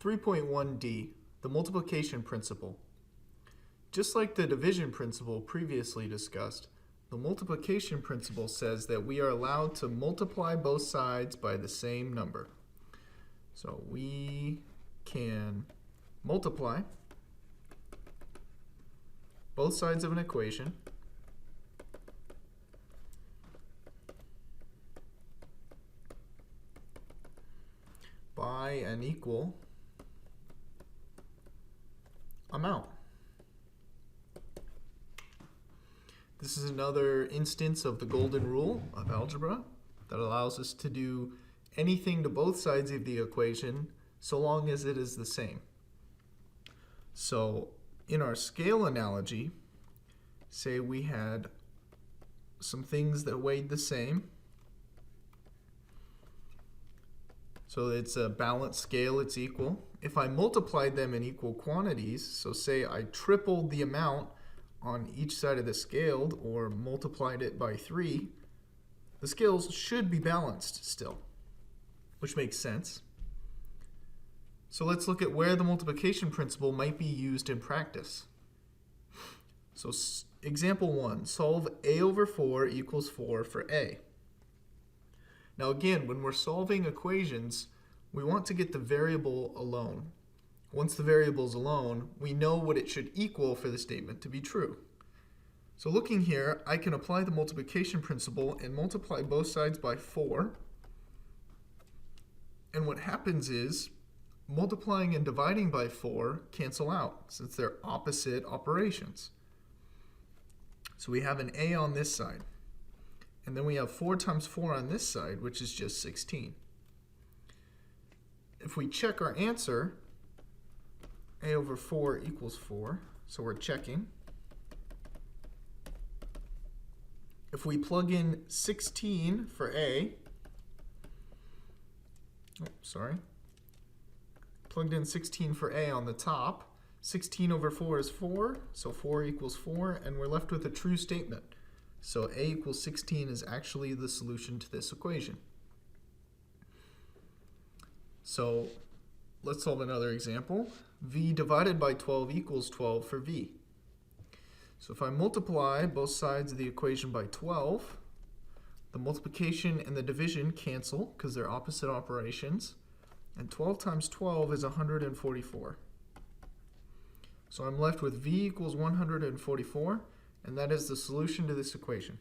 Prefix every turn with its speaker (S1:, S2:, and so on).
S1: 3.1d, the multiplication principle. Just like the division principle previously discussed, the multiplication principle says that we are allowed to multiply both sides by the same number. So we can multiply both sides of an equation by an equal amount. This is another instance of the golden rule of algebra that allows us to do anything to both sides of the equation so long as it is the same. So in our scale analogy, say we had some things that weighed the same. So it's a balanced scale, it's equal. If I multiplied them in equal quantities, so say I tripled the amount on each side of the scale or multiplied it by 3, the scales should be balanced still, which makes sense. So let's look at where the multiplication principle might be used in practice. So example 1, solve a over 4 equals 4 for a. Now again, when we're solving equations, we want to get the variable alone. Once the variable is alone, we know what it should equal for the statement to be true. So looking here, I can apply the multiplication principle and multiply both sides by 4. And what happens is, multiplying and dividing by 4 cancel out since they're opposite operations. So we have an a on this side. And then we have 4 times 4 on this side, which is just 16. If we check our answer, a over 4 equals 4, so we're checking. If we plug in 16 for a, plugged in 16 for a on the top, 16 over 4 is 4, so 4 equals 4, and we're left with a true statement. So a equals 16 is actually the solution to this equation. So let's solve another example. V divided by 12 equals 12 for v. So if I multiply both sides of the equation by 12, the multiplication and the division cancel because they're opposite operations. And 12 times 12 is 144. So I'm left with v equals 144, and that is the solution to this equation.